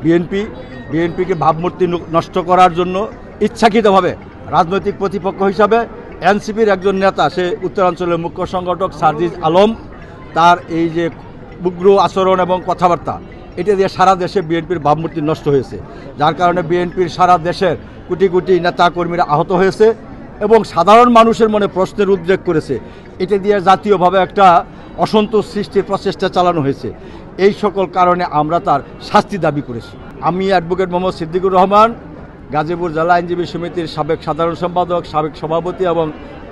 বিএনপিকে ভাবমূর্তি নষ্ট করার জন্য ইচ্ছাকৃতভাবে রাজনৈতিক প্রতিপক্ষ হিসাবে এনসিপির একজন নেতা, সে উত্তরাঞ্চলের মুখ্য সংগঠক সার্জিস আলম, তার এই যে উগ্র আচরণ এবং কথাবার্তা, এটা দিয়ে সারা দেশে বিএনপির ভাবমূর্তি নষ্ট হয়েছে, যার কারণে বিএনপির সারা দেশের কোটি কোটি নেতাকর্মীরা আহত হয়েছে এবং সাধারণ মানুষের মনে প্রশ্নের উদ্রেক করেছে। এটা দিয়ে জাতীয়ভাবে একটা অসন্তোষ সৃষ্টির প্রচেষ্টা চালানো হয়েছে। এই সকল কারণে আমরা তার শাস্তি দাবি করেছি। আমি অ্যাডভোকেট মোহাম্মদ সিদ্দিকুর রহমান, গাজীপুর জেলা আইনজীবী সমিতির সাবেক সাধারণ সম্পাদক, সাবেক সভাপতি এবং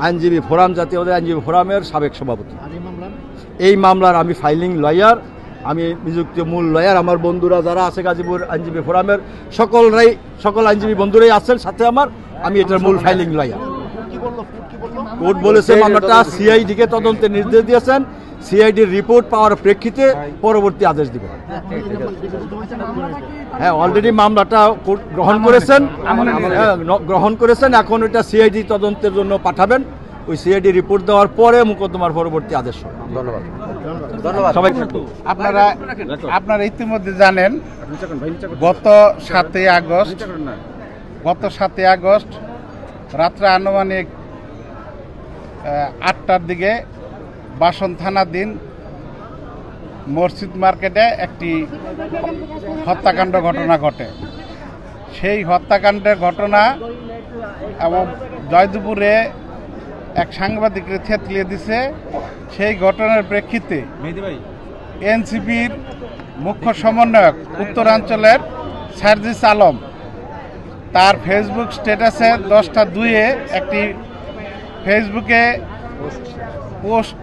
আইনজীবী ফোরাম, জাতীয় আইনজীবী ফোরামের সাবেক সভাপতি। এই মামলার আমি ফাইলিং লয়ার, আমি নিযুক্ত মূল লয়ার। আমার বন্ধুরা যারা আছে গাজীপুর আইনজীবী ফোরামের সকল আইনজীবী বন্ধুরাই আছেন সাথে আমি এটার মূল ফাইলিং লয়ার। কোর্ট বলেছে মামলাটা সিআইডিকে তদন্তের নির্দেশ দিয়েছেন, সিআইডির রিপোর্ট পাওয়ার প্রেক্ষিতে পরবর্তী আদেশ দিবেন। হ্যাঁ, অলরেডি মামলাটা কোর্ট গ্রহণ করেছেন। এখন এটা সিআইডি তদন্তের জন্য পাঠাবেন। ওই সিআইডি রিপোর্ট দেওয়ার পরে মোকদ্দমার পরবর্তী আদেশ হবে। ধন্যবাদ সবাই। আপনারা ইতিমধ্যে জানেন গত 7ই আগস্ট রাত্রে আনুমানিক 8টার দিকে বাসন থানাধীন মসজিদ মার্কেটে একটি হত্যাকাণ্ড ঘটনা ঘটে। সেই হত্যাকাণ্ডের ঘটনা এবং জয়দেবপুরে এক সাংবাদিককে থেতলিয়ে দিছে। সেই ঘটনার প্রেক্ষিতে এনসিপির মুখ্য সমন্বয়ক উত্তরাঞ্চলের সার্জিস আলম তার ফেসবুক স্ট্যাটাসে 10টা-2-এ একটি ফেসবুকে পোস্ট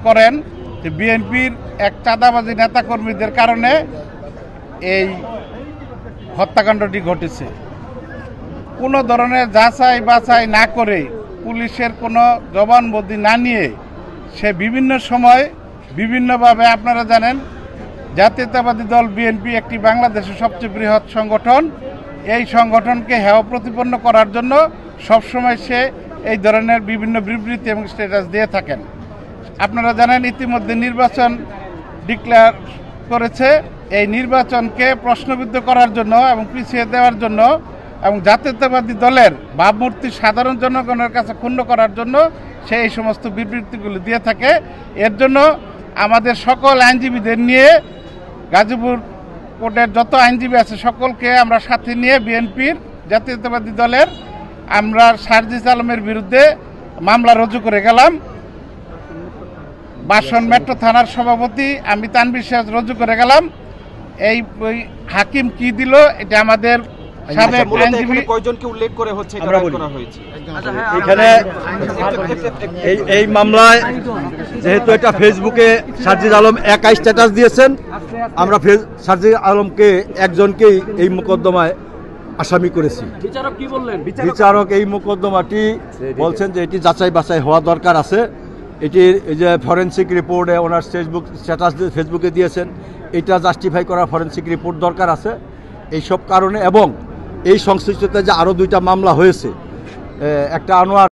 করেন যে বিএনপির এক চাঁদাবাজি নেতাকর্মীদের কারণে এই হত্যাকাণ্ডটি ঘটেছে। কোনো ধরনের যাচাই বাছাই না করে, পুলিশের কোনো জবানবন্দি না নিয়ে সে বিভিন্ন সময় বিভিন্নভাবে, আপনারা জানেন জাতীয়তাবাদী দল বিএনপি একটি বাংলাদেশের সবচেয়ে বৃহৎ সংগঠন, এই সংগঠনকে হেয় প্রতিপন্ন করার জন্য সবসময় সে এই ধরনের বিভিন্ন বিবৃতি এবং স্ট্যাটাস দিয়ে থাকেন। আপনারা জানেন ইতিমধ্যে নির্বাচন ডিক্লেয়ার করেছে। এই নির্বাচনকে প্রশ্নবিদ্ধ করার জন্য এবং পিছিয়ে দেওয়ার জন্য এবং জাতীয়তাবাদী দলের ভাবমূর্তি সাধারণ জনগণের কাছে ক্ষুণ্ণ করার জন্য সে এই সমস্ত বিবৃতিগুলি দিয়ে থাকে। এর জন্য আমাদের সকল আইনজীবীদের নিয়ে, গাজীপুর কোর্টের যত আইনজীবী আছে সকলকে আমরা সাথে নিয়ে বিএনপির জাতীয়তাবাদী দলের আমরা সার্জিস আলমের বিরুদ্ধে মামলা রুজু করে গেলাম। বাসন মেট্রো থানার সভাপতি আমি তানভীর সিরাজ রুজু করে গেলাম। এই হাকিম কি দিল এটা আমাদের সাবেক আইনজীবী কয়জনকে উল্লেখ করে হচ্ছে এটা রায় করা হয়েছে। এখানে এই মামলায় যেহেতু এটা ফেসবুকে সার্জিস আলম একাই স্ট্যাটাস দিয়েছেন, আমরা সার্জিস আলমকে একজনকেই এই মোকদ্দমায় আসামি করেছি। বিচারক এই মোকদ্দমাটি বলছেন যে এটি যাচাই বাছাই হওয়া দরকার আছে। এটির এই যে ফরেনসিক রিপোর্টে ওনার ফেসবুকে দিয়েছেন, এটা জাস্টিফাই করা ফরেনসিক রিপোর্ট দরকার আছে। এইসব কারণে এবং এই সংশ্লিষ্টতে যে আরও 2টা মামলা হয়েছে, একটা আনোয়ার